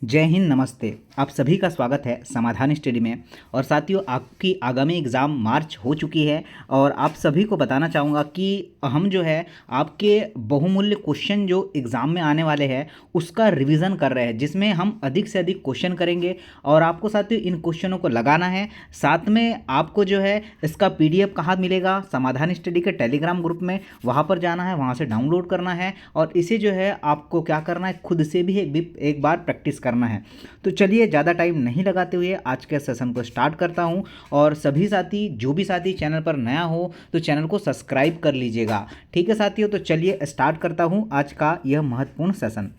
जय हिंद, नमस्ते। आप सभी का स्वागत है समाधान स्टडी में। और साथियों, आपकी आगामी एग्ज़ाम मार्च हो चुकी है और आप सभी को बताना चाहूँगा कि हम जो है आपके बहुमूल्य क्वेश्चन जो एग्ज़ाम में आने वाले हैं उसका रिवीजन कर रहे हैं, जिसमें हम अधिक से अधिक क्वेश्चन करेंगे और आपको साथियों इन क्वेश्चनों को लगाना है। साथ में आपको जो है इसका PDF कहाँ मिलेगा? समाधान स्टडी के टेलीग्राम ग्रुप में, वहाँ पर जाना है, वहाँ से डाउनलोड करना है और इसे जो है आपको क्या करना है, खुद से भी एक बार प्रैक्टिस करना है। तो चलिए ज़्यादा टाइम नहीं लगाते हुए आज के सेशन को स्टार्ट करता हूं। और सभी साथी, जो भी साथी चैनल पर नया हो तो चैनल को सब्सक्राइब कर लीजिएगा। ठीक है साथियों, तो चलिए स्टार्ट करता हूं आज का यह महत्वपूर्ण सेशन।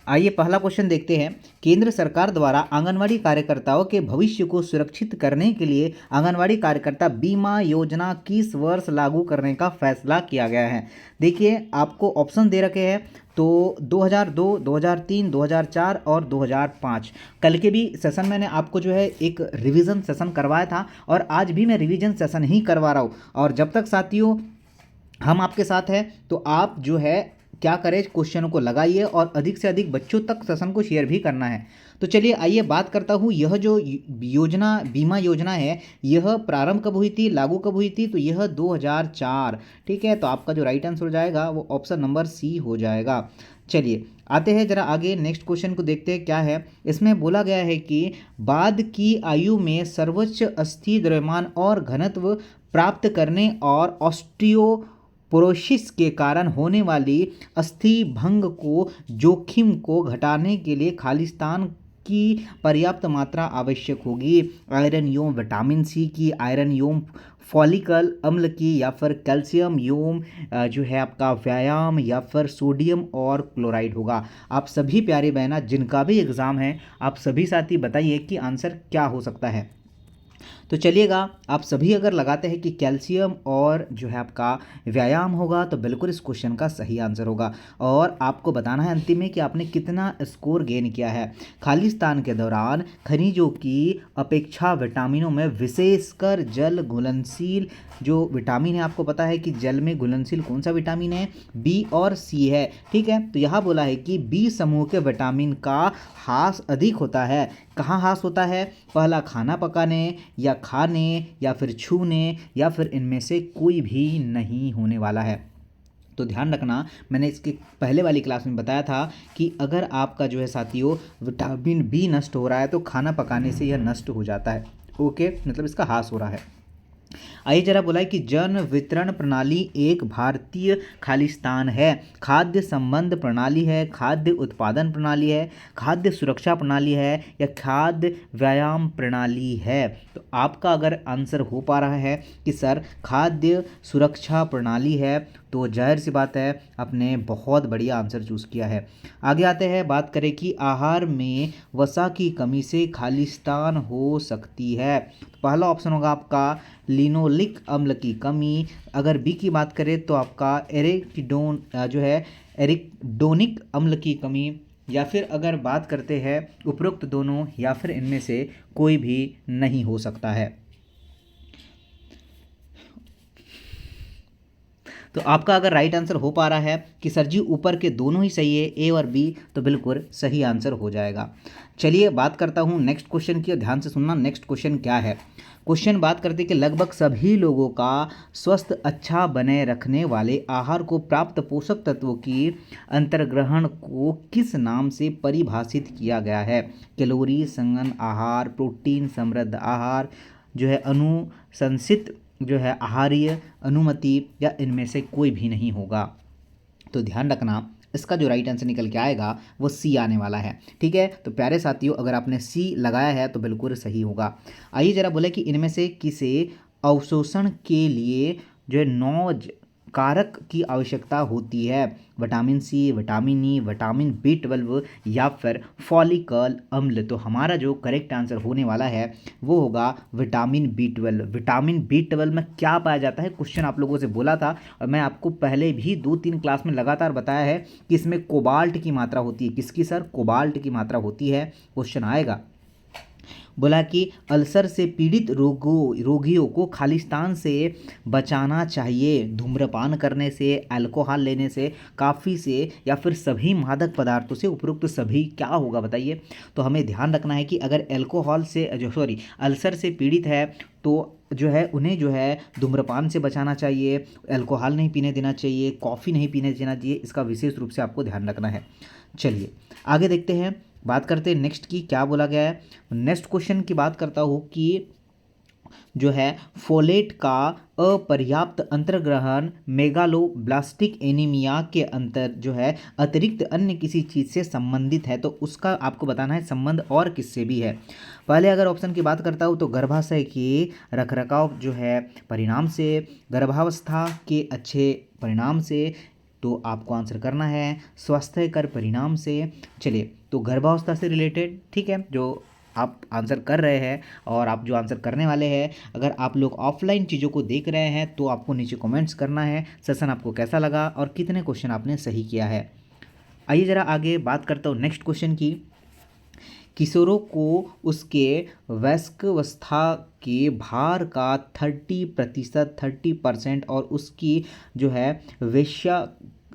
आइए पहला क्वेश्चन देखते हैं। केंद्र सरकार द्वारा आंगनवाड़ी कार्यकर्ताओं के भविष्य को सुरक्षित करने के लिए आंगनवाड़ी कार्यकर्ता बीमा योजना किस वर्ष लागू करने का फैसला किया गया है? देखिए, आपको ऑप्शन दे रखे हैं तो 2002, 2003, 2004 और 2005। कल के भी सेशन मैंने आपको जो है एक रिवीजन सेशन करवाया था और आज भी मैं रिवीजन सेशन ही करवा रहा हूँ। और जब तक साथियों हम आपके साथ हैं तो आप जो है क्या करें, क्वेश्चनों को लगाइए और अधिक से अधिक बच्चों तक सेशन को शेयर भी करना है। तो चलिए आइए बात करता हूँ, यह जो योजना, बीमा योजना है, यह प्रारंभ कब हुई थी, लागू कब हुई थी? तो यह 2004। ठीक है, तो आपका जो राइट आंसर हो जाएगा वो ऑप्शन नंबर सी हो जाएगा। चलिए आते हैं जरा आगे, नेक्स्ट क्वेश्चन को देखते हैं क्या है। इसमें बोला गया है कि बाद की आयु में सर्वोच्च अस्थि द्रव्यमान और घनत्व प्राप्त करने और ऑस्टियोपोरोसिस के कारण होने वाली अस्थि भंग को जोखिम को घटाने के लिए खालिस्तान की पर्याप्त मात्रा आवश्यक होगी। आयरन योम विटामिन सी की, आयरन योम फॉलिकल अम्ल की, या फिर कैल्शियम योम जो है आपका व्यायाम, या फिर सोडियम और क्लोराइड होगा। आप सभी प्यारे बहना जिनका भी एग्ज़ाम है, आप सभी साथी बताइए कि आंसर क्या हो सकता है। तो चलिएगा, आप सभी अगर लगाते हैं कि कैल्शियम और जो है आपका व्यायाम होगा तो बिल्कुल इस क्वेश्चन का सही आंसर होगा। और आपको बताना है अंतिम में कि आपने कितना स्कोर गेन किया है। खालिस्तान के दौरान खनिजों की अपेक्षा विटामिनों में, विशेषकर जल घुलनशील जो विटामिन है, आपको पता है कि जल में घुलनशील कौन सा विटामिन है? बी और सी है। ठीक है, तो यहाँ बोला है कि बी समूह के विटामिन का ह्रास अधिक होता है। कहाँ ह्रास होता है? पहला, खाना पकाने या खाने या फिर छूने, या फिर इनमें से कोई भी नहीं होने वाला है। तो ध्यान रखना, मैंने इसके पहले वाली क्लास में बताया था कि अगर आपका जो है साथियों विटामिन बी नष्ट हो रहा है तो खाना पकाने से यह नष्ट हो जाता है। ओके, मतलब इसका ह्रास हो रहा है। आइए जरा बोला है कि जन वितरण प्रणाली एक भारतीय खालिस्तान है, खाद्य संबंध प्रणाली है, खाद्य उत्पादन प्रणाली है, खाद्य सुरक्षा प्रणाली है, या खाद्य व्यायाम प्रणाली है? तो आपका अगर आंसर हो पा रहा है कि सर खाद्य सुरक्षा प्रणाली है, तो जाहिर सी बात है आपने बहुत बढ़िया आंसर चूज़ किया है। आगे आते हैं, बात करें कि आहार में वसा की कमी से खालिस्तान हो सकती है। पहला ऑप्शन होगा आपका लिनोलिक अम्ल की कमी। अगर बी की बात करें तो आपका एरिकडोनिक अम्ल की कमी, या फिर अगर बात करते हैं उपरोक्त दोनों, या फिर इनमें से कोई भी नहीं हो सकता है। तो आपका अगर राइट आंसर हो पा रहा है कि सर जी ऊपर के दोनों ही सही है, ए और बी, तो बिल्कुल सही आंसर हो जाएगा। चलिए बात करता हूँ नेक्स्ट क्वेश्चन की, ध्यान से सुनना। नेक्स्ट क्वेश्चन क्या है? क्वेश्चन बात करते हैं कि लगभग सभी लोगों का स्वस्थ अच्छा बने रखने वाले आहार को प्राप्त पोषक तत्वों की अंतर्ग्रहण को किस नाम से परिभाषित किया गया है? कैलोरी संगन आहार, प्रोटीन समृद्ध आहार, जो है अनुशंसित जो है आहार्य अनुमति, या इनमें से कोई भी नहीं होगा। तो ध्यान रखना, इसका जो राइट आंसर निकल के आएगा वो सी आने वाला है। ठीक है, तो प्यारे साथियों अगर आपने सी लगाया है तो बिल्कुल सही होगा। आइए जरा बोले कि इनमें से किसे अवशोषण के लिए जो है 9 कारक की आवश्यकता होती है? Vitamin C, vitamin E, vitamin B12, या फिर फॉलिकल अम्ल? तो हमारा जो करेक्ट आंसर होने वाला है वो होगा विटामिन B12। विटामिन B12 में क्या पाया जाता है? क्वेश्चन आप लोगों से बोला था और मैं आपको पहले भी 2-3 क्लास में लगातार बताया है कि इसमें कोबाल्ट की मात्रा होती है। किसकी सर? कोबाल्ट की मात्रा होती है। क्वेश्चन आएगा बोला कि अल्सर से पीड़ित रोगियों को खालिस्तान से बचाना चाहिए, धूम्रपान करने से, अल्कोहल लेने से, काफ़ी से, या फिर सभी मादक पदार्थों से। उपरोक्त सभी क्या होगा बताइए। तो हमें ध्यान रखना है कि अगर अल्कोहल से अल्सर से पीड़ित है तो जो है उन्हें जो है धूम्रपान से बचाना चाहिए, अल्कोहल नहीं पीने देना चाहिए, कॉफ़ी नहीं पीने देना चाहिए। इसका विशेष रूप से आपको ध्यान रखना है। चलिए आगे देखते हैं, बात करते हैं नेक्स्ट की क्या बोला गया है। नेक्स्ट क्वेश्चन की बात करता हूँ कि जो है फोलेट का अपर्याप्त अंतर्ग्रहण मेगालोब्लास्टिक एनीमिया के अंतर जो है अतिरिक्त अन्य किसी चीज़ से संबंधित है, तो उसका आपको बताना है संबंध और किससे भी है। पहले अगर ऑप्शन की बात करता हूँ तो गर्भाशय के रखरखाव जो है परिणाम से, गर्भावस्था के अच्छे परिणाम से, तो आपको आंसर करना है स्वास्थ्यकर परिणाम से। चलिए तो गर्भावस्था से रिलेटेड, ठीक है, जो आप आंसर कर रहे हैं और आप जो आंसर करने वाले हैं, अगर आप लोग ऑफलाइन चीज़ों को देख रहे हैं तो आपको नीचे कमेंट्स करना है सेशन आपको कैसा लगा और कितने क्वेश्चन आपने सही किया है। आइए ज़रा आगे बात करता हूँ नेक्स्ट क्वेश्चन की। किशोरों को उसके वयस्कावस्था के भार का 30% और उसकी जो है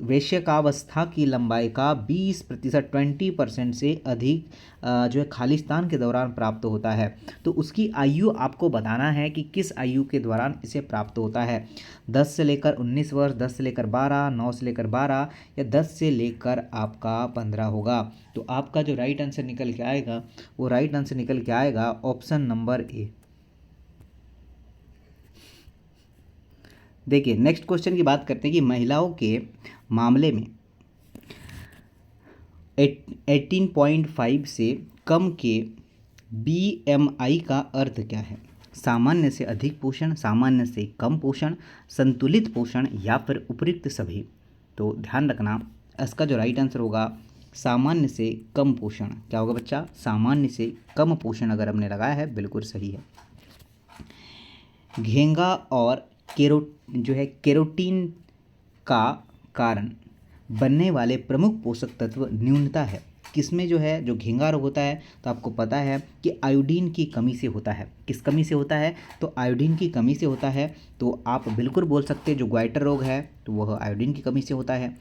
वेश्यकावस्था की लंबाई का 20% से अधिक जो है खालिस्तान के दौरान प्राप्त होता है। तो उसकी आयु आपको बताना है कि किस आयु के दौरान इसे प्राप्त होता है। 10 से लेकर 19 वर्ष, 10 से लेकर 12, 9 से लेकर 12 या 10 से लेकर आपका 15 होगा। तो आपका जो राइट आंसर निकल के आएगा वो राइट आंसर निकल के आएगा ऑप्शन नंबर ए। देखिए नेक्स्ट क्वेश्चन की बात करते हैं कि महिलाओं के मामले में 18.5 से कम के BMI का अर्थ क्या है। सामान्य से अधिक पोषण, सामान्य से कम पोषण, संतुलित पोषण या फिर उपयुक्त सभी। तो ध्यान रखना इसका जो राइट आंसर होगा सामान्य से कम पोषण। क्या होगा बच्चा, सामान्य से कम पोषण अगर हमने लगाया है बिल्कुल सही है। घेंगा और केरोटीन का कारण बनने वाले प्रमुख पोषक तत्व न्यूनता है। किसमें जो है जो घेंगा रोग होता है तो आपको पता है कि आयोडीन की कमी से होता है। किस कमी से होता है, तो आयोडीन की कमी से होता है। तो आप बिल्कुल बोल सकते हैं जो ग्वाइटर रोग है तो वह आयोडीन की कमी से होता है।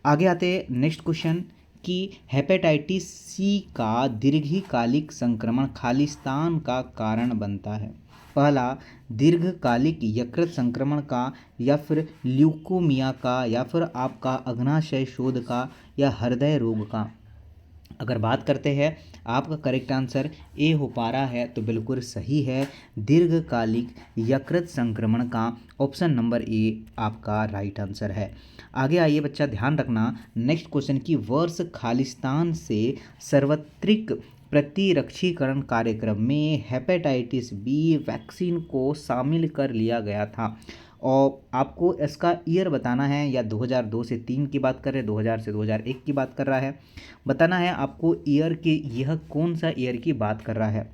आगे आते हैं नेक्स्ट क्वेश्चन कि हेपेटाइटिस सी का दीर्घकालिक संक्रमण खालिस्तान का कारण बनता है। पहला दीर्घकालिक यकृत संक्रमण का, या फिर ल्यूकोमिया का, या फिर आपका अग्नाशय शोथ का, या हृदय रोग का। अगर बात करते हैं आपका करेक्ट आंसर ए हो पा रहा है तो बिल्कुल सही है, दीर्घकालिक यकृत संक्रमण का। ऑप्शन नंबर ए आपका राइट आंसर है। आगे आइए बच्चा ध्यान रखना नेक्स्ट क्वेश्चन की वर्ष खालिस्तान से सार्वत्रिक प्रतिरक्षीकरण कार्यक्रम में हेपेटाइटिस बी वैक्सीन को शामिल कर लिया गया था। और आपको इसका ईयर बताना है, या 2002 से 3 की बात कर रहे हैं, 2000 से 2001 की बात कर रहा है, बताना है आपको ईयर की, यह कौन सा ईयर की बात कर रहा है।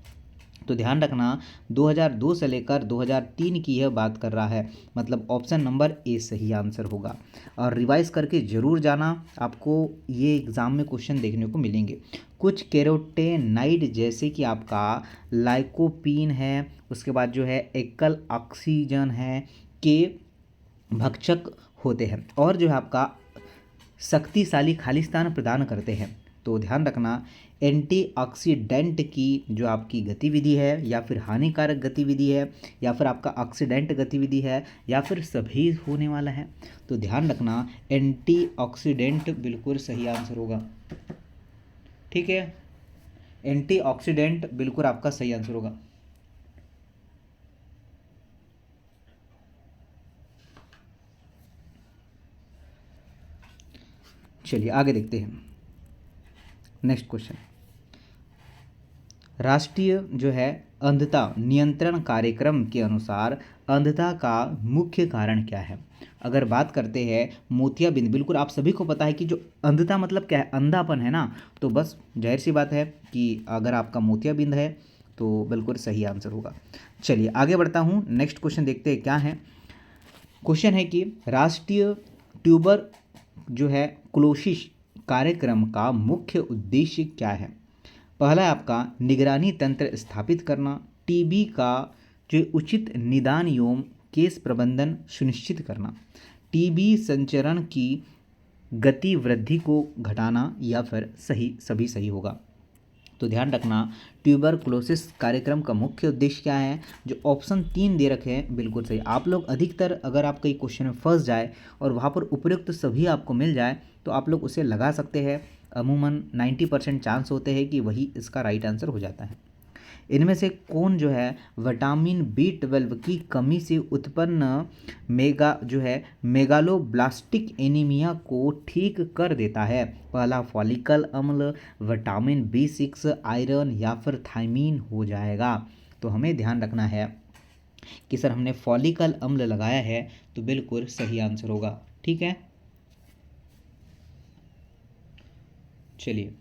तो ध्यान रखना 2002 से लेकर 2003 की यह बात कर रहा है, मतलब ऑप्शन नंबर ए सही आंसर होगा। और रिवाइज करके ज़रूर जाना, आपको ये एग्ज़ाम में क्वेश्चन देखने को मिलेंगे। कुछ कैरोटेनाइड जैसे कि आपका लाइकोपीन है, उसके बाद जो है एकल ऑक्सीजन है के भक्षक होते हैं और जो है आपका शक्तिशाली खालिस्तान प्रदान करते हैं। तो ध्यान रखना एंटीऑक्सीडेंट की जो आपकी गतिविधि है, या फिर हानिकारक गतिविधि है, या फिर आपका ऑक्सीडेंट गतिविधि है, या फिर सभी होने वाला है। तो ध्यान रखना एंटीऑक्सीडेंट बिल्कुल सही आंसर होगा। ठीक है, एंटीऑक्सीडेंट बिल्कुल आपका सही आंसर होगा। चलिए आगे देखते हैं नेक्स्ट क्वेश्चन। राष्ट्रीय जो है अंधता नियंत्रण कार्यक्रम के अनुसार अंधता का मुख्य कारण क्या है। अगर बात करते हैं मोतियाबिंद, बिल्कुल आप सभी को पता है कि जो अंधता मतलब क्या है, अंधापन है ना। तो बस जाहिर सी बात है कि अगर आपका मोतियाबिंद है तो बिल्कुल सही आंसर होगा। चलिए आगे बढ़ता हूँ, नेक्स्ट क्वेश्चन देखते हैं क्या है। क्वेश्चन है कि राष्ट्रीय ट्यूबर जो है क्लोसिस कार्यक्रम का मुख्य उद्देश्य क्या है। पहला है आपका निगरानी तंत्र स्थापित करना, टीबी का जो उचित निदान एवं केस प्रबंधन सुनिश्चित करना, टीबी संचरण की गति वृद्धि को घटाना, या फिर सभी सही होगा। तो ध्यान रखना, ट्यूबरकुलोसिस कार्यक्रम का मुख्य उद्देश्य क्या है? जो ऑप्शन 3 दे रखे हैं बिल्कुल सही। आप लोग अधिकतर अगर आप कई क्वेश्चन में फंस जाए और वहाँ पर उपयुक्त सभी आपको मिल जाए तो आप लोग उसे लगा सकते हैं। अमूमन 90% चांस होते हैं कि वही इसका राइट आंसर हो जाता है। इनमें से कौन जो है विटामिन B12 की कमी से उत्पन्न मेगालोब्लास्टिक एनीमिया को ठीक कर देता है? पहला फॉलिकल अम्ल, विटामिन B6, आयरन, या फिर थायमीन हो जाएगा। तो हमें ध्यान रखना है कि सर हमने फॉलिकल अम्ल लगाया है, तो बिल्कुल सही आंसर होगा। ठीक है, चलिए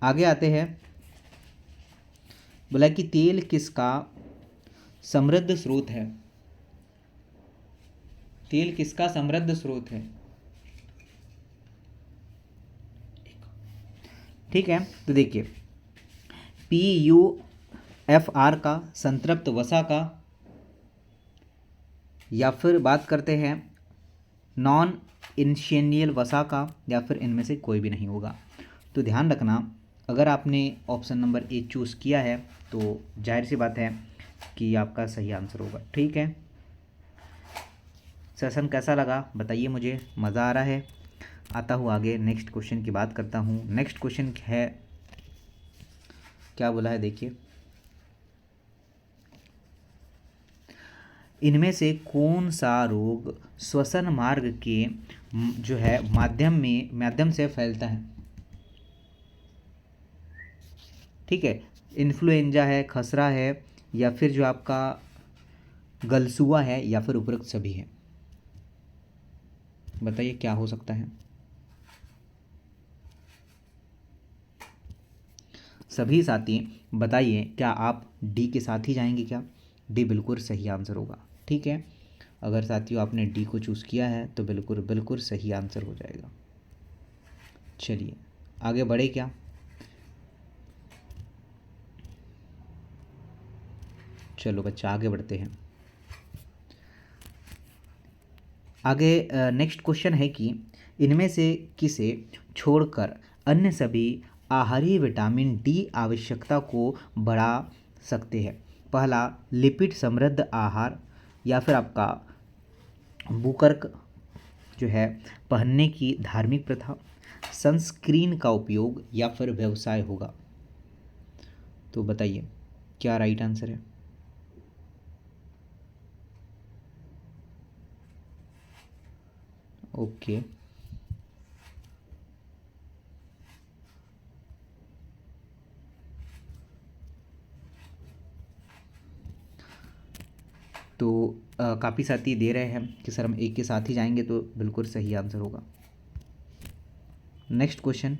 आगे आते हैं। बोला कि तेल किसका समृद्ध स्रोत है? तेल किसका समृद्ध स्रोत है? ठीक है, तो देखिए PUFR का, संतृप्त वसा का, या फिर बात करते हैं नॉन इनिशियल वसा का, या फिर इनमें से कोई भी नहीं होगा। तो ध्यान रखना, अगर आपने ऑप्शन नंबर ए चूज़ किया है तो जाहिर सी बात है कि आपका सही आंसर होगा। ठीक है, सेशन कैसा लगा बताइए मुझे, मज़ा आ रहा है? आता हूँ आगे, नेक्स्ट क्वेश्चन की बात करता हूँ। नेक्स्ट क्वेश्चन है, क्या बोला है देखिए, इनमें से कौन सा रोग श्वसन मार्ग के जो है माध्यम से फैलता है? ठीक है, इन्फ्लुएंजा है, खसरा है, या फिर जो आपका गलसुआ है, या फिर उपरोक्त सभी है? बताइए क्या हो सकता है? सभी साथी बताइए, क्या आप डी के साथ ही जाएंगे क्या? डी बिल्कुल सही आंसर होगा। ठीक है, अगर साथियों आपने डी को चूज़ किया है तो बिल्कुल सही आंसर हो जाएगा। चलिए आगे बढ़े क्या? चलो बच्चा आगे बढ़ते हैं। आगे नेक्स्ट क्वेश्चन है कि इनमें से किसे छोड़कर अन्य सभी आहारीय विटामिन डी आवश्यकता को बढ़ा सकते हैं? पहला लिपिड समृद्ध आहार, या फिर आपका बुकर्क जो है पहनने की धार्मिक प्रथा, सनस्क्रीन का उपयोग, या फिर व्यवसाय होगा? तो बताइए क्या राइट आंसर है? ओके, तो काफ़ी साथी दे रहे हैं कि सर हम एक के साथ ही जाएंगे, तो बिल्कुल सही आंसर होगा। नेक्स्ट क्वेश्चन,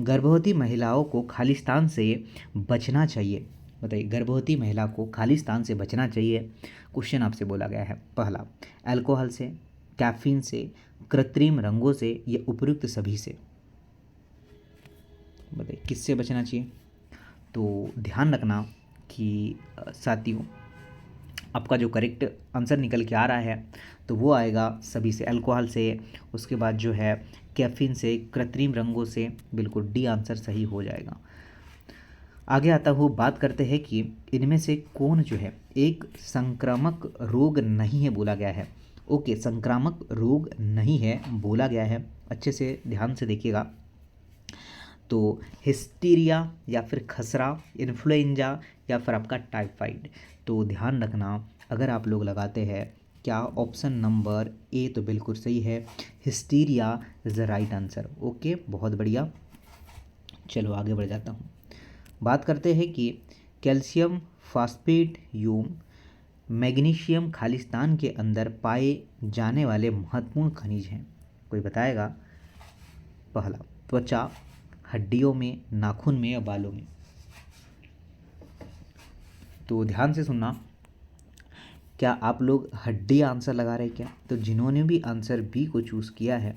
गर्भवती महिलाओं को खालिस्तान से बचना चाहिए? बताइए, गर्भवती महिला को खालिस्तान से बचना चाहिए। क्वेश्चन आपसे बोला गया है, पहला अल्कोहल से, कैफीन से, कृत्रिम रंगों से, या उपयुक्त सभी से? बताइए किससे बचना चाहिए? तो ध्यान रखना कि साथियों आपका जो करेक्ट आंसर निकल के आ रहा है तो वो आएगा सभी से, अल्कोहल से, उसके बाद जो है कैफीन से, कृत्रिम रंगों से, बिल्कुल डी आंसर सही हो जाएगा। आगे आता हूँ, बात करते हैं कि इनमें से कौन जो है एक संक्रामक रोग नहीं है बोला गया है। ओके, संक्रामक रोग नहीं है बोला गया है, अच्छे से ध्यान से देखिएगा। तो हिस्टीरिया, या फिर खसरा, इन्फ्लुएंजा, या फिर आपका टाइफाइड? तो ध्यान रखना, अगर आप लोग लगाते हैं क्या ऑप्शन नंबर ए, तो बिल्कुल सही है, hysteria is the right answer. Okay, बहुत बढ़िया। चलो आगे बढ़ जाता हूँ। बात करते हैं कि कैल्शियम फास्फेट यूम मैग्नीशियम खालिस्तान के अंदर पाए जाने वाले महत्वपूर्ण खनिज हैं, कोई बताएगा? पहला त्वचा, हड्डियों में, नाखून में, या बालों में? तो ध्यान से सुनना, क्या आप लोग हड्डी आंसर लगा रहे हैं क्या? तो जिन्होंने भी आंसर बी को चूज़ किया है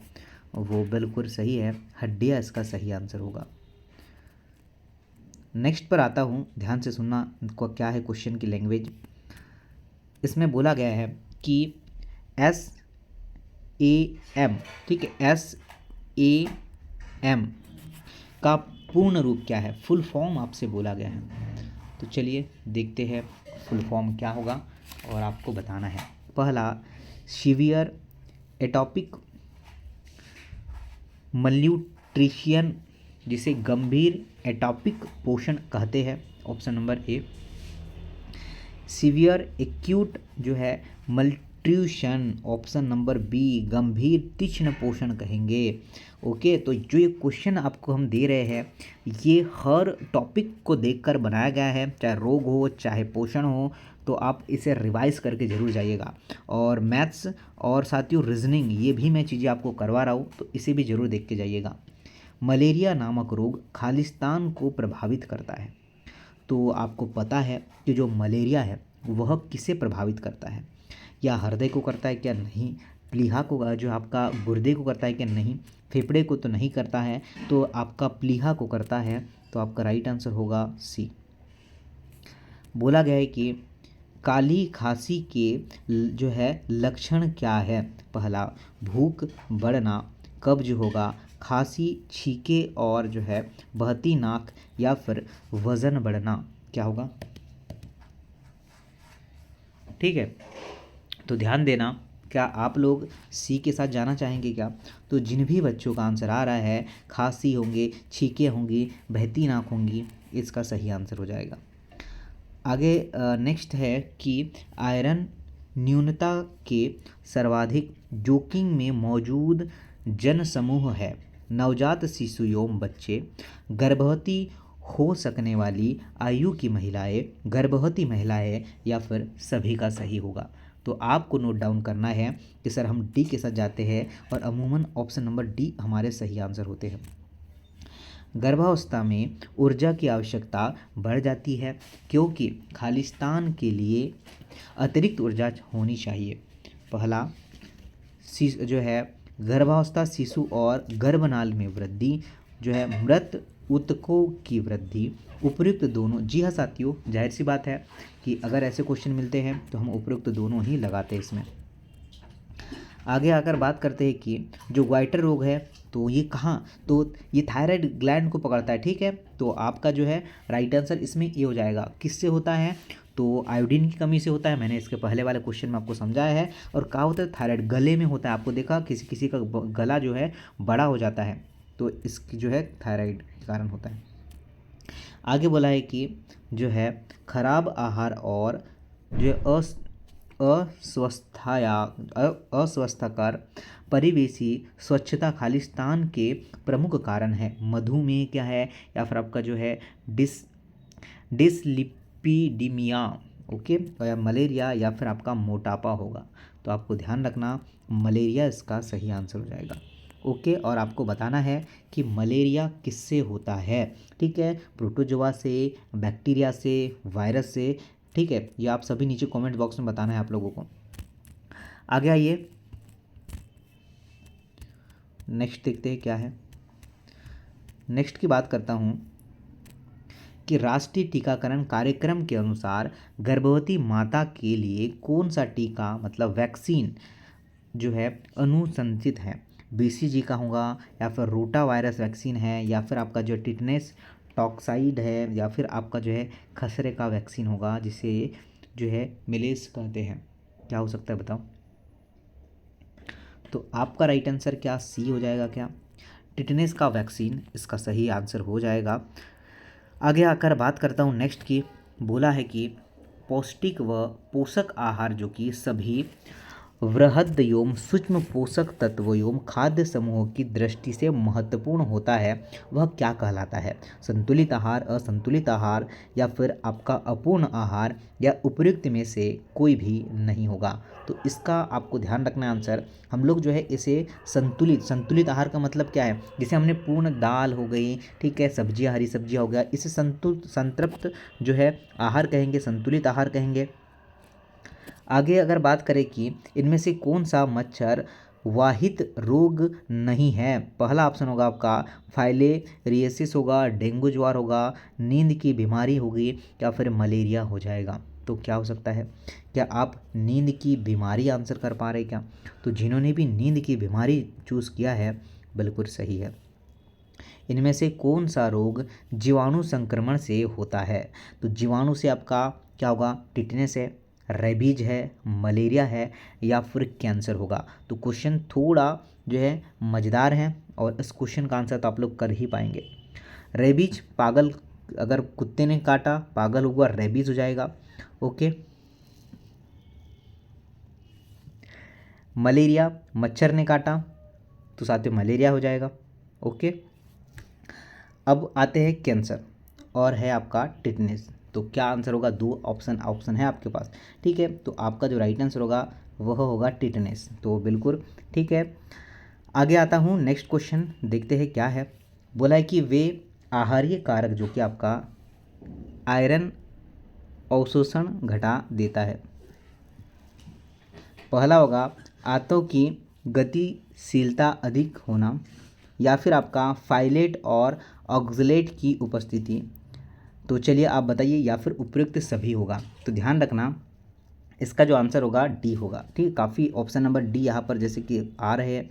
वो बिल्कुल सही है, हड्डियाँ इसका सही आंसर होगा। नेक्स्ट पर आता हूँ, ध्यान से सुनना को क्या है क्वेश्चन की लैंग्वेज। इसमें बोला गया है कि SAM, ठीक है, SAM का पूर्ण रूप क्या है, फुल फॉर्म आपसे बोला गया है। तो चलिए देखते हैं फुल फॉर्म क्या होगा और आपको बताना है। पहला, सीवियर एटॉपिक मल्यूट्रिशियन, जिसे गंभीर एटॉपिक पोषण कहते हैं, option number A. Severe acute जो है मल्ट्यूशन, ऑप्शन नंबर बी, गंभीर तीक्ष्ण पोषण कहेंगे। ओके, तो जो ये क्वेश्चन आपको हम दे रहे हैं ये हर टॉपिक को देखकर बनाया गया है, चाहे रोग हो चाहे पोषण हो, तो आप इसे रिवाइज करके ज़रूर जाइएगा। और मैथ्स और साथियों रीजनिंग, ये भी मैं चीज़ें आपको करवा रहा हूँ, तो इसे भी ज़रूर देख के जाइएगा। मलेरिया नामक रोग खालिस्तान को प्रभावित करता है। तो आपको पता है कि जो मलेरिया है वह किसे प्रभावित करता है, या हृदय को करता है क्या, नहीं, प्लीहा को, जो आपका गुर्दे को करता है क्या, नहीं, फेफड़े को तो नहीं करता है, तो आपका प्लीहा को करता है। तो आपका राइट आंसर होगा सी। बोला गया है कि काली खांसी के जो है लक्षण क्या है। पहला, भूख बढ़ना, कब्ज होगा, खांसी, छींके और जो है बहती नाक, या फिर वजन बढ़ना, क्या होगा। ठीक है, तो ध्यान देना, क्या आप लोग सी के साथ जाना चाहेंगे क्या। तो जिन भी बच्चों का आंसर आ रहा है खांसी होंगे, छींके होंगी, बहती नाक होंगी, इसका सही आंसर हो जाएगा। आगे नेक्स्ट है कि आयरन न्यूनता के सर्वाधिक जोखिम में मौजूद जन समूह है। नवजात शिशु एवं बच्चे, गर्भवती हो सकने वाली आयु की महिलाएं, गर्भवती महिलाएं, या फिर सभी का सही होगा। तो आपको नोट डाउन करना है कि सर हम डी के साथ जाते हैं, और अमूमन ऑप्शन नंबर डी हमारे सही आंसर होते हैं। गर्भावस्था में ऊर्जा की आवश्यकता बढ़ जाती है क्योंकि खालिस्तान के लिए अतिरिक्त ऊर्जा होनी चाहिए। पहला, जो है गर्भावस्था शिशु और गर्भनाल में वृद्धि, जो है मृत ऊतकों की वृद्धि, उपयुक्त दोनों। जी हाँ साथियों, जाहिर सी बात है कि अगर ऐसे क्वेश्चन मिलते हैं तो हम उपयुक्त दोनों ही लगाते हैं इसमें। आगे आकर बात करते हैं कि जो ग्वाइटर रोग है तो ये कहाँ, तो ये थायराइड ग्लैंड को पकड़ता है। ठीक है, तो आपका जो है राइट आंसर इसमें ये हो जाएगा। किससे होता है, तो आयोडीन की कमी से होता है, मैंने इसके पहले वाले क्वेश्चन में आपको समझाया है। और कहाँ होता है, थायराइड गले में होता है। आपको देखा किसी किसी का गला जो है बड़ा हो जाता है, तो इसकी जो है थायराइड के कारण होता है। आगे बोला है कि जो है खराब आहार और जो है अस्वस्थकर परिवेशी स्वच्छता खालिस्तान के प्रमुख कारण है। मधुमेह क्या है, या फिर आपका जो है डिसलिपिडीमिया, ओके, या मलेरिया, या फिर आपका मोटापा होगा। तो आपको ध्यान रखना, मलेरिया इसका सही आंसर हो जाएगा। ओके, और आपको बताना है कि मलेरिया किससे होता है। ठीक है, प्रोटोजोआ से, बैक्टीरिया से, वायरस से। ठीक है, ये आप सभी नीचे कमेंट बॉक्स में बताना है आप लोगों को। आगे आइए, नेक्स्ट देखते हैं क्या है। नेक्स्ट की बात करता हूँ कि राष्ट्रीय टीकाकरण कार्यक्रम के अनुसार गर्भवती माता के लिए कौन सा टीका, मतलब वैक्सीन जो है अनुशंसित है। BCG का होगा, या फिर रोटा वायरस वैक्सीन है, या फिर आपका जो टिटनेस टॉक्साइड है, या फिर आपका जो है खसरे का वैक्सीन होगा, जिसे जो है मिलेस कहते हैं। क्या हो सकता है बताओ। तो आपका राइट आंसर क्या सी हो जाएगा क्या, टिटनेस का वैक्सीन इसका सही आंसर हो जाएगा। आगे आकर बात करता हूँ नेक्स्ट की। बोला है कि पौष्टिक व पोषक आहार जो कि सभी वृहद एवं सूक्ष्म पोषक तत्वों एवं खाद्य समूहों की दृष्टि से महत्वपूर्ण होता है, वह क्या कहलाता है। संतुलित आहार, असंतुलित आहार, या फिर आपका अपूर्ण आहार, या उपयुक्त में से कोई भी नहीं होगा। तो इसका आपको ध्यान रखना आंसर। हम लोग जो है इसे संतुलित आहार का मतलब क्या है, जैसे हमने पूर्ण दाल हो गई, ठीक है, सब्जियां, हरी सब्जियां हो गया, इसे संतृप्त जो है आहार कहेंगे, संतुलित आहार कहेंगे। आगे अगर बात करें कि इनमें से कौन सा मच्छर वाहित रोग नहीं है। पहला ऑप्शन होगा आपका फाइलेरियसिस होगा, डेंगू ज्वर होगा, नींद की बीमारी होगी या फिर मलेरिया हो जाएगा। तो क्या हो सकता है? क्या आप नींद की बीमारी आंसर कर पा रहे क्या? तो जिन्होंने भी नींद की बीमारी चूज़ किया है बिल्कुल सही है। इनमें से कौन सा रोग जीवाणु संक्रमण से होता है? तो जीवाणु से आपका क्या होगा? टिटनेस है, रेबीज है, मलेरिया है या फिर कैंसर होगा। तो क्वेश्चन थोड़ा जो है मज़ेदार है और इस क्वेश्चन का आंसर तो आप लोग कर ही पाएंगे। रेबीज पागल, अगर कुत्ते ने काटा पागल हुआ रेबीज हो जाएगा। ओके। मलेरिया मच्छर ने काटा तो साथ में मलेरिया हो जाएगा। ओके। अब आते हैं कैंसर और है आपका टिटनेस। तो क्या आंसर होगा? दो ऑप्शन है आपके पास, ठीक है। तो आपका जो राइट आंसर होगा वह होगा टिटनेस। तो बिल्कुल ठीक है। आगे आता हूँ, नेक्स्ट क्वेश्चन देखते हैं क्या है। बोला है कि वे आहारीय कारक जो कि आपका आयरन अवशोषण घटा देता है। पहला होगा आंतों की गतिशीलता अधिक होना या फिर आपका फाइलेट और ऑक्सलेट की उपस्थिति। तो चलिए आप बताइए, या फिर उपयुक्त सभी होगा। तो ध्यान रखना इसका जो आंसर होगा डी होगा, ठीक। काफ़ी ऑप्शन नंबर डी यहाँ पर जैसे कि आ रहे हैं।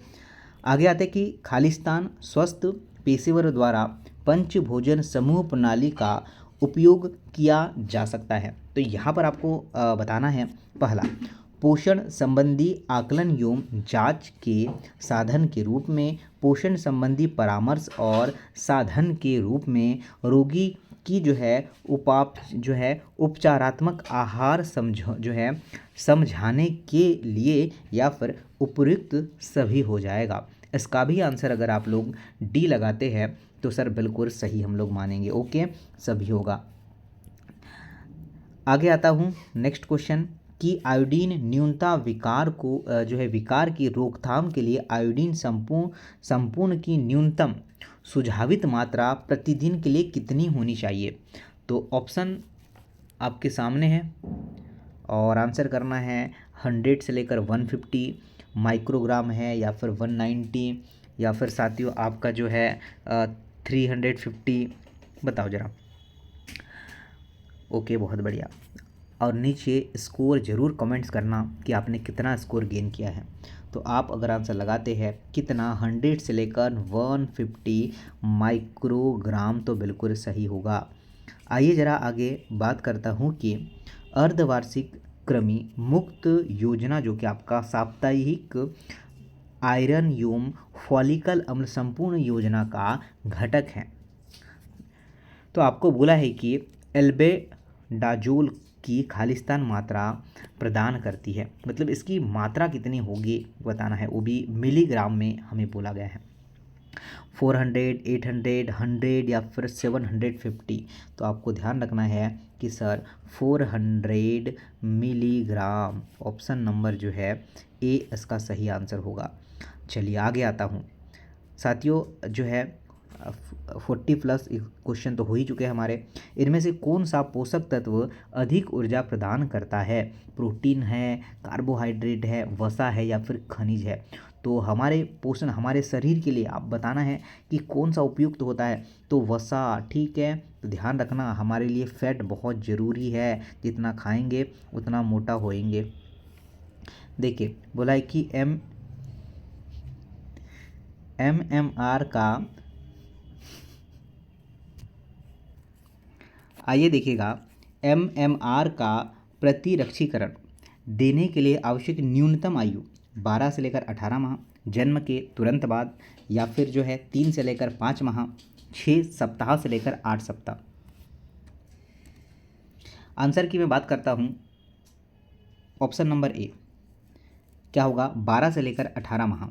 आगे आते कि खालिस्तान स्वस्थ पेशेवर द्वारा पंचभोजन समूह प्रणाली का उपयोग किया जा सकता है। तो यहाँ पर आपको बताना है, पहला पोषण संबंधी आकलन एवं जांच के साधन के रूप में, पोषण संबंधी परामर्श और साधन के रूप में, रोगी की जो है उपचारात्मक आहार समझाने के लिए या फिर उपयुक्त सभी हो जाएगा। इसका भी आंसर अगर आप लोग डी लगाते हैं तो सर बिल्कुल सही हम लोग मानेंगे। ओके, सभी होगा। आगे आता हूँ, नेक्स्ट क्वेश्चन कि आयोडीन न्यूनता विकार को विकार की रोकथाम के लिए आयोडीन संपूर्ण की न्यूनतम सुझावित मात्रा प्रतिदिन के लिए कितनी होनी चाहिए? तो ऑप्शन आपके सामने है और आंसर करना है 100 से लेकर 150 माइक्रोग्राम है या फिर 190 या फिर साथियों आपका जो है 350। बताओ ज़रा। ओके, बहुत बढ़िया। और नीचे स्कोर ज़रूर कमेंट्स करना कि आपने कितना स्कोर गेन किया है। तो आप अगर आंसर लगाते हैं कितना 100 से लेकर 150 माइक्रोग्राम तो बिल्कुल सही होगा। आइए ज़रा आगे बात करता हूँ कि अर्धवार्षिक कृमि मुक्त योजना जो कि आपका साप्ताहिक आयरन एवं फॉलिकल अम्ल संपूर्ण योजना का घटक है। तो आपको बोला है कि एल्बेंडाजोल की खालिस्तान मात्रा प्रदान करती है, मतलब इसकी मात्रा कितनी होगी बताना है, वो भी मिलीग्राम में हमें बोला गया है। 400, 800, 100 या फिर 750। तो आपको ध्यान रखना है कि सर 400 मिलीग्राम ऑप्शन नंबर जो है ए इसका सही आंसर होगा। चलिए आगे आता हूँ साथियों, जो है 40 प्लस क्वेश्चन तो हो ही चुके हैं हमारे। इनमें से कौन सा पोषक तत्व अधिक ऊर्जा प्रदान करता है? प्रोटीन है, कार्बोहाइड्रेट है, वसा है या फिर खनिज है? तो हमारे पोषण हमारे शरीर के लिए आप बताना है कि कौन सा उपयुक्त होता है। तो वसा, ठीक है। तो ध्यान रखना हमारे लिए फैट बहुत ज़रूरी है, जितना खाएंगे उतना मोटा होएंगे। देखिए बोला है कि MMR का, आइए देखिएगा, MMR का प्रतिरक्षीकरण देने के लिए आवश्यक न्यूनतम आयु 12 से लेकर 18 माह, जन्म के तुरंत बाद, या फिर जो है 3 से लेकर 5 माह, 6 सप्ताह से लेकर 8 सप्ताह। आंसर की मैं बात करता हूँ, ऑप्शन नंबर ए क्या होगा? 12 से लेकर 18 माह।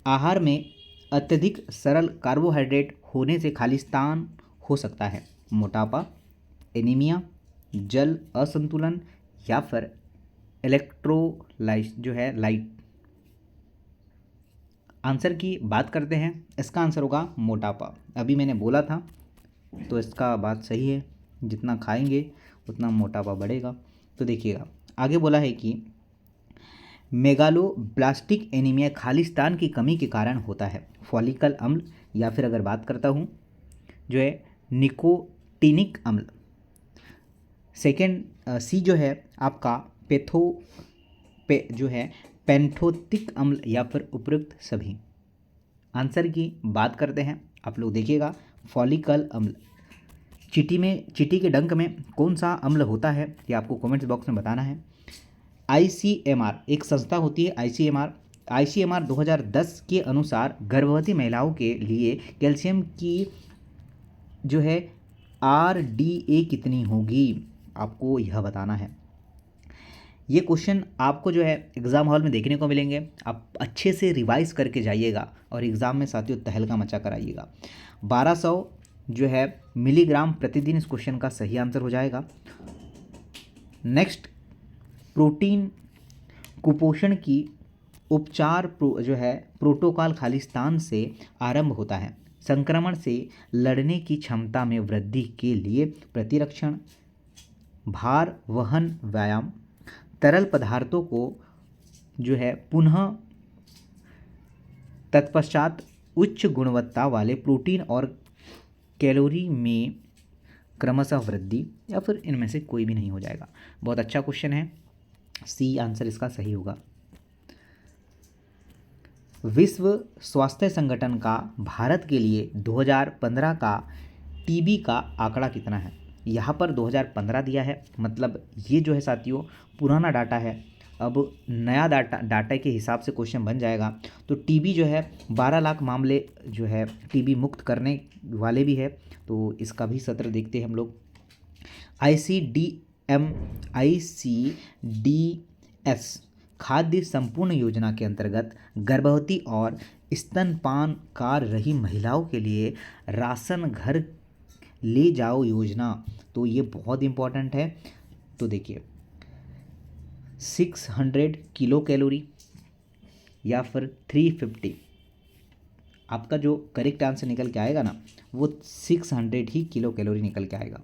आहार में अत्यधिक सरल कार्बोहाइड्रेट होने से खालिस्तान हो सकता है, मोटापा, एनीमिया, जल असंतुलन या फिर इलेक्ट्रोलाइट लाइट। आंसर की बात करते हैं, इसका आंसर होगा मोटापा। अभी मैंने बोला था तो इसका बात सही है, जितना खाएंगे उतना मोटापा बढ़ेगा। तो देखिएगा आगे बोला है कि मेगालोब्लास्टिक एनीमिया खालिस्तान की कमी के कारण होता है? फॉलिकल अम्ल, या फिर अगर बात करता हूँ जो है निकोटिनिक अम्ल। सेकेंड सी जो है आपका जो है पेंथोतिक अम्ल, या फिर उपयुक्त सभी। आंसर की बात करते हैं, आप लोग देखिएगा, फॉलिकल अम्ल। चींटी के डंक में कौन सा अम्ल होता है, ये आपको कमेंट्स बॉक्स में बताना है। आईसीएमआर एक संस्था होती है, आईसीएमआर 2010 के अनुसार गर्भवती महिलाओं के लिए कैल्शियम की जो है आरडीए कितनी होगी, आपको यह बताना है। ये क्वेश्चन आपको जो है एग्ज़ाम हॉल में देखने को मिलेंगे, आप अच्छे से रिवाइज करके जाइएगा और एग्ज़ाम में साथियों तहलका मचा कर आइएगा। 1200 जो है मिलीग्राम प्रतिदिन इस क्वेश्चन का सही आंसर हो जाएगा। नेक्स्ट, प्रोटीन कुपोषण की उपचार जो है प्रोटोकॉल खालिस्तान से आरंभ होता है। संक्रमण से लड़ने की क्षमता में वृद्धि के लिए प्रतिरक्षण, भार वहन व्यायाम, तरल पदार्थों को जो है पुनः तत्पश्चात उच्च गुणवत्ता वाले प्रोटीन और कैलोरी में क्रमशः वृद्धि, या फिर इनमें से कोई भी नहीं हो जाएगा। बहुत अच्छा क्वेश्चन है, सी आंसर इसका सही होगा। विश्व स्वास्थ्य संगठन का भारत के लिए 2015 का टीबी का आंकड़ा कितना है? यहाँ पर 2015 दिया है, मतलब ये जो है साथियों पुराना डाटा है। अब नया डाटा के हिसाब से क्वेश्चन बन जाएगा। तो टीबी जो है 12 लाख मामले जो है टीबी मुक्त करने वाले भी है, तो इसका भी सत्र देखते हैं हम लोग। आईसीडीएस खाद्य संपूर्ण योजना के अंतर्गत गर्भवती और स्तनपान कर रही महिलाओं के लिए राशन घर ले जाओ योजना, तो ये बहुत इम्पोर्टेंट है। तो देखिए 600 किलो कैलोरी या फिर 350, आपका जो करेक्ट आंसर निकल के आएगा ना वो 600 ही किलो कैलोरी निकल के आएगा।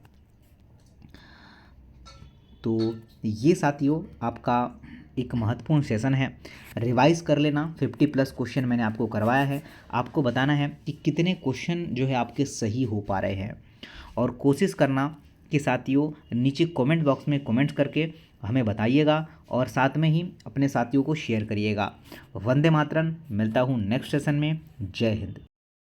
तो ये साथियों आपका एक महत्वपूर्ण सेशन है, रिवाइज कर लेना। 50+ क्वेश्चन मैंने आपको करवाया है। आपको बताना है कि कितने क्वेश्चन जो है आपके सही हो पा रहे हैं, और कोशिश करना कि साथियों नीचे कमेंट बॉक्स में कमेंट्स करके हमें बताइएगा, और साथ में ही अपने साथियों को शेयर करिएगा। वंदे मातरम, मिलता हूँ नेक्स्ट सेशन में। जय हिंद।